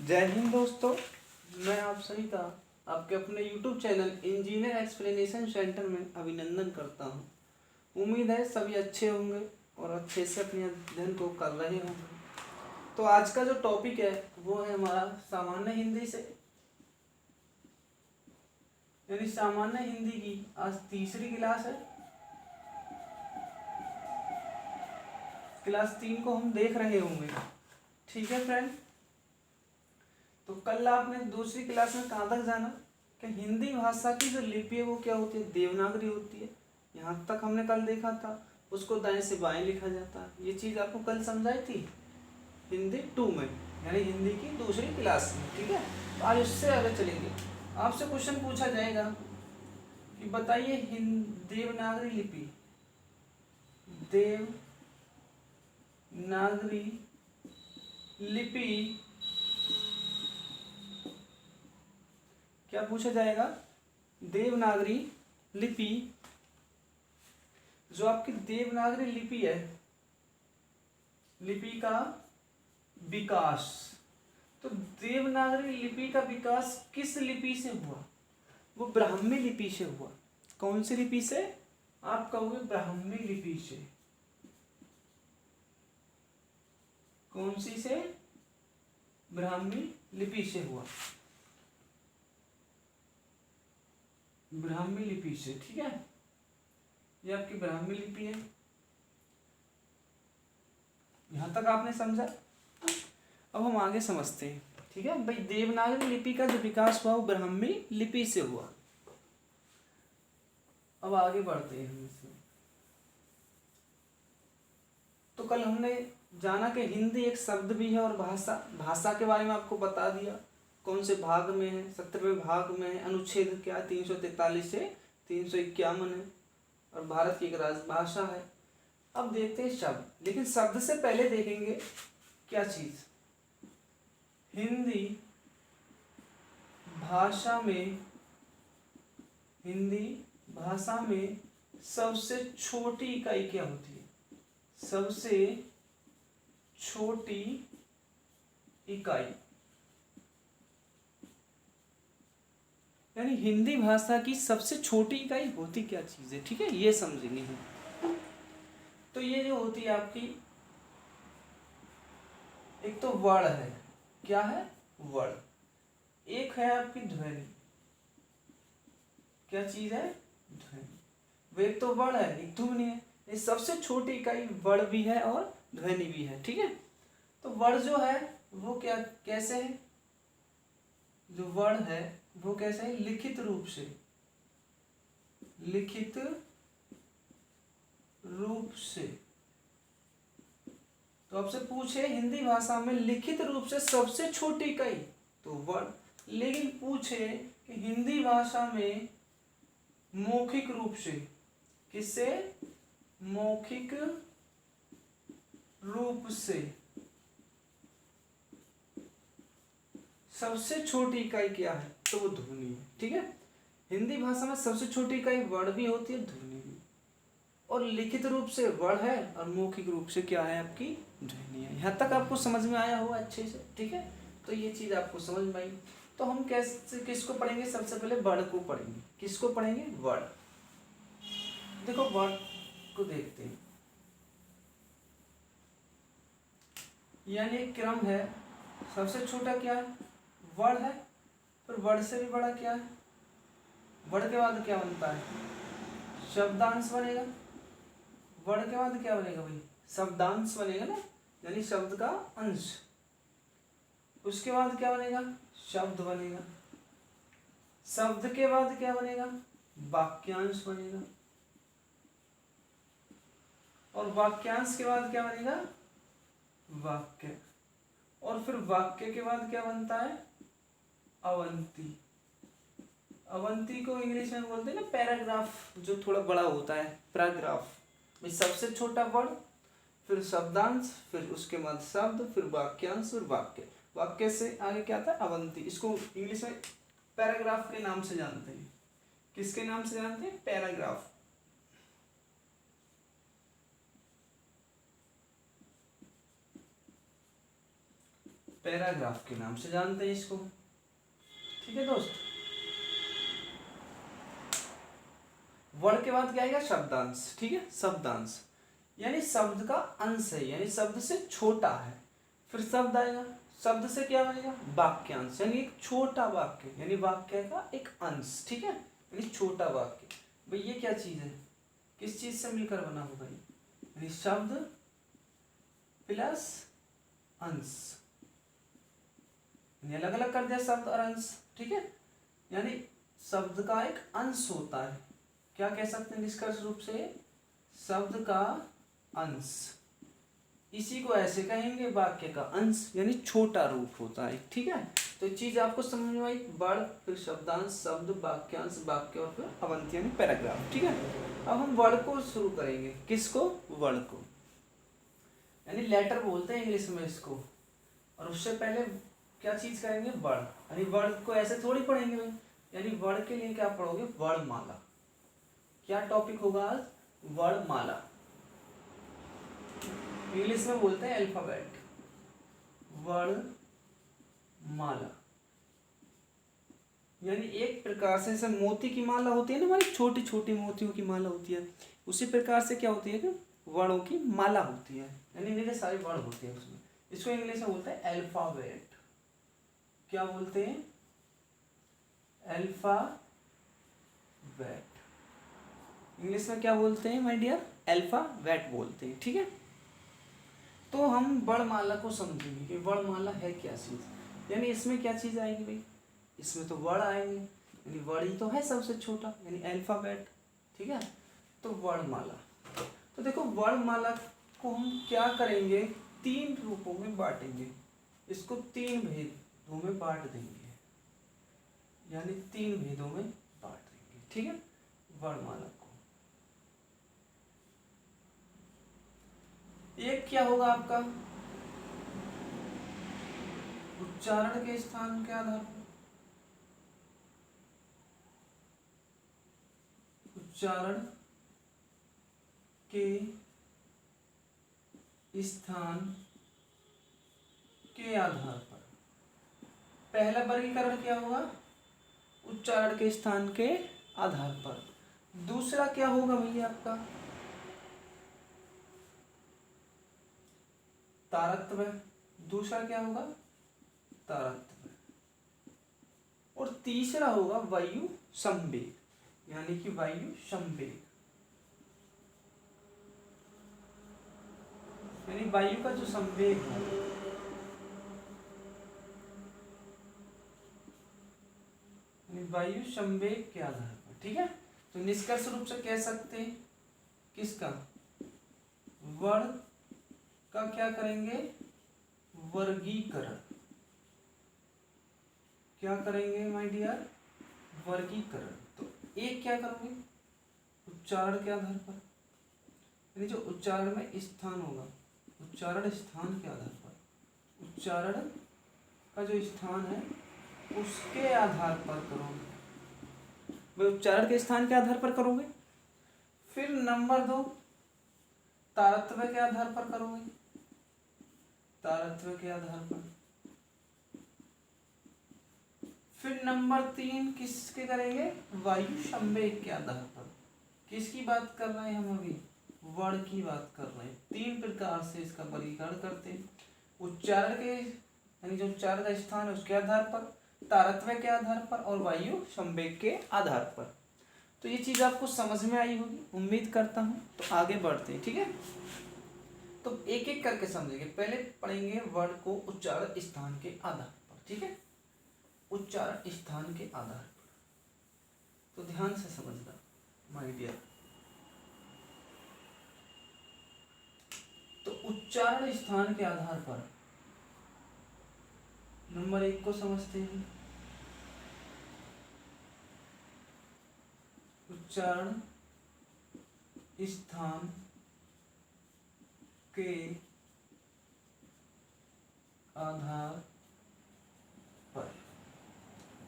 जय हिंद दोस्तों। मैं आप सभी का आपके अपने YouTube channel engineer explanation centre में अभिनंदन करता हूं। उम्मीद है सभी अच्छे होंगे और अच्छे से अपने अध्ययन को कर रहे होंगे। तो आज का जो टॉपिक है वो है हमारा सामान्य हिंदी से, यानी सामान्य हिंदी की आज तीसरी क्लास है। क्लास 3 को हम देख रहे होंगे। ठीक है फ्रेंड, तो कल आपने दूसरी क्लास में कहाँ तक जाना कि हिंदी भाषा की जो लिपि है वो क्या होती है, देवनागरी होती है। यहाँ तक हमने कल देखा था। उसको दाएं से बाएं लिखा जाता है। ये चीज़ आपको कल समझाई थी हिंदी 2 में, यानी हिंदी की दूसरी क्लास में। ठीक है, तो आज उससे आगे चलेंगे। आपसे क्वेश्चन पूछा जाएगा कि बताइए देवनागरी लिपि, देवनागरी लिपि क्या पूछा जाएगा। देवनागरी लिपि, जो आपकी देवनागरी लिपि है, लिपि का विकास। तो देवनागरी लिपि का विकास किस लिपि से हुआ, वो ब्राह्मी लिपि से हुआ। कौन सी लिपि से, आप कहोगे ब्राह्मी लिपि से। कौन सी से, ब्राह्मी लिपि से हुआ, ब्राह्मी लिपि से। ठीक है, ये आपकी ब्राह्मी लिपि है। यहां तक आपने समझा। अब हम आगे समझते हैं। ठीक है भाई, देवनागरी लिपि का जो विकास हुआ वो ब्राह्मी लिपि से हुआ। अब आगे बढ़ते हैं हम इसमें। तो कल हमने जाना कि हिंदी एक शब्द भी है और भाषा के बारे में आपको बता दिया। कौन से भाग में है, 17वें भाग में है। अनुच्छेद क्या, 343 से 351 है और भारत की एक राजभाषा है। अब देखते हैं शब्द, लेकिन शब्द से पहले देखेंगे क्या चीज, हिंदी भाषा में, हिंदी भाषा में सबसे छोटी इकाई क्या होती है। सबसे छोटी इकाई, यानी हिंदी भाषा की सबसे छोटी इकाई होती क्या चीज है। ठीक है, ये समझेंगे हम। तो ये जो होती है आपकी, एक तो वर्ण है। क्या है, वर्ण। एक है आपकी ध्वनि। क्या चीज है, ध्वनि। वो एक तो वर्ण है, एक ध्वनि है। ये सबसे छोटी इकाई वर्ण भी है और ध्वनि भी है। ठीक है, तो वर्ण जो है वो क्या, कैसे है, जो वर्ण है वो कैसे है, लिखित रूप से। लिखित रूप से। तो आपसे पूछे हिंदी भाषा में लिखित रूप से सबसे छोटी इकाई, तो वर्ण। लेकिन पूछे कि हिंदी भाषा में मौखिक रूप से, किससे, मौखिक रूप से सबसे छोटी इकाई क्या है, तो वो ध्वनि है। ठीक है, हिंदी भाषा में सबसे छोटी इकाई वर्ण भी होती है, ध्वनि भी। और लिखित रूप से वर्ण है और मौखिक रूप से क्या है, आपकी ध्वनि है। यहाँ तक आपको समझ में आया होगा अच्छे से। ठीक है, तो ये चीज आपको समझ में आई। तो हम कैसे, किसको पढ़ेंगे, सबसे पहले वर्ण को पढ़ेंगे। किसको पढ़ेंगे, वर्ण। देखो वर्ण को देखते हैं, यानी एक क्रम है। सबसे छोटा क्या है, वर्ण है। फिर वर्ण से भी बड़ा क्या है, वर्ण के बाद क्या बनता है, शब्दांश बनेगा। वर्ण के बाद क्या बनेगा भाई, शब्दांश बनेगा ना, यानी शब्द का अंश। उसके बाद क्या बनेगा, शब्द बनेगा। शब्द के बाद क्या बनेगा, वाक्यांश बनेगा। और वाक्यांश के बाद क्या बनेगा, वाक्य। और फिर वाक्य के बाद क्या बनता है, अवंती। अवंती को इंग्लिश में बोलते हैं ना पैराग्राफ, जो थोड़ा बड़ा होता है, पैराग्राफ। सबसे छोटा वर्ण, फिर शब्दांश, फिर उसके बाद शब्द, फिर वाक्यांश, फिर वाक्य। वाक्य से आगे क्या आता है, अवंती। इसको इंग्लिश में पैराग्राफ के नाम से जानते हैं। किसके नाम से जानते हैं, पैराग्राफ। पैराग्राफ के नाम से जानते हैं इसको। ठीक है दोस्त, वर्ड के बाद क्या आएगा? शब्दांश। ठीक है, शब्दांश यानी शब्द का अंश है, यानी शब्द से छोटा है। फिर शब्द आएगा, शब्द से क्या बनेगा? वाक्यांश, यानी एक छोटा वाक्य, यानी वाक्य का एक अंश। ठीक है, यानी छोटा वाक्य। भाई ये क्या चीज है? किस चीज से मिलकर बना होगा ये? यानी शब्द प्लस अंश, यानी अलग अलग कर दिया शब्द और अंश। ठीक है, यानी शब्द का एक अंश होता है, क्या कह सकते हैं निष्कर्ष रूप से? शब्द का अंश। इसी को ऐसे कहेंगे वाक्य का अंश, यानी छोटा रूप होता है। ठीक है, तो चीज आपको समझ में आई? वर्ड, फिर शब्दांश, शब्द, वाक्यांश, वाक्य और फिर अवंती यानी पैराग्राफ। ठीक है, अब हम वर्ड को शुरू करेंगे। किसको? वर्ड को, यानी लेटर बोलते हैं इंग्लिश में इसको। और उससे पहले क्या चीज करेंगे? वर्ड, यानी वर्ड को ऐसे थोड़ी पढ़ेंगे भाई, यानी वर्ड के लिए क्या पढ़ोगे? वर्णमाला। क्या टॉपिक होगा आज? वर्णमाला। इंग्लिश में बोलते हैं अल्फाबेट, वर्णमाला। यानी एक प्रकार से जैसे मोती की माला होती है ना हमारी, छोटी छोटी मोतियों की माला होती है, उसी प्रकार से क्या होती है कि वर्णों की माला होती है, यानी मेरे सारे वर्ण होते हैं उसमें। इसको इंग्लिश में बोलते हैं अल्फाबेट। क्या बोलते हैं? अल्फाबेट। इंग्लिश में क्या बोलते हैं माय डियर? अल्फाबेट बोलते हैं। ठीक है, तो हम वर्णमाला को समझेंगे कि वर्णमाला है क्या चीज। यानी इसमें क्या चीज आएगी भाई? इसमें तो वर्ण आएंगे, यानी वर्ण ही तो है सबसे छोटा, यानी अल्फाबेट। ठीक है, तो वर्णमाला। तो देखो वर्णमाला को हम क्या करेंगे? 3 रूपों में बांटेंगे, इसको 3 भेदों में बांट देंगे, यानी 3 भेदों में बांट देंगे। ठीक है, वर्णमाला को एक क्या होगा आपका? उच्चारण के स्थान के आधार पर, उच्चारण के स्थान के आधार पर पहला वर्गीकरण क्या होगा? उच्चारण के स्थान के आधार पर। दूसरा क्या होगा भैया आपका? तारतम्य। दूसरा क्या होगा? तारतम्य। और तीसरा होगा वायु संवेग, यानी कि वायु संवेग, यानी वायु का जो संवेग है, यानी वायु संवेग के आधार पर। ठीक है, तो निष्कर्ष रूप से कह सकते हैं किसका? वर्ण का क्या करेंगे? वर्गीकरण। क्या करेंगे माय डियर? वर्गीकरण। तो एक क्या करोगे? उच्चारण के आधार पर, यानी जो उच्चारण में स्थान होगा, उच्चारण स्थान के आधार पर, उच्चारण का जो स्थान है उसके आधार पर करोगे, वे उच्चारण के स्थान के आधार पर करोगे। फिर नंबर 2 तारतम्य के आधार पर करोगे, तारतम्य के आधार पर। फिर नंबर 3 किसके करेंगे? वायु संवेग के आधार पर। किसकी बात कर रहे हैं हम अभी? वर्ण की बात कर रहे हैं। 3 प्रकार से इसका वर्गीकरण करते हैं, उच्चारण के, यानी जो उच्चारण का स्थान है उसके आधार पर, तारतम्य के आधार पर और वायु संवेग के आधार पर। तो ये चीज आपको समझ में आई होगी, उम्मीद करता हूँ। तो आगे बढ़ते हैं। ठीक है, तो एक एक करके समझेंगे। पहले पढ़ेंगे वर्ण को उच्चारण स्थान के आधार पर। ठीक है, उच्चारण स्थान के आधार पर, तो ध्यान से समझना माय डियर। तो उच्चारण स्थान के आधार पर नंबर 1 को समझते हैं। उच्चारण स्थान के आधार पर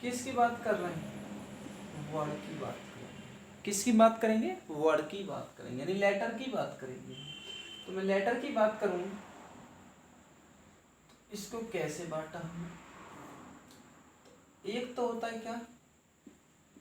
किसकी बात कर रहे हैं? वर्ड की बात करेंगे। किसकी बात करेंगे? वर्ड की बात करेंगे, यानी लेटर की बात करेंगे। तो मैं लेटर की बात करूं, इसको कैसे बांटा हमने? एक तो होता है क्या,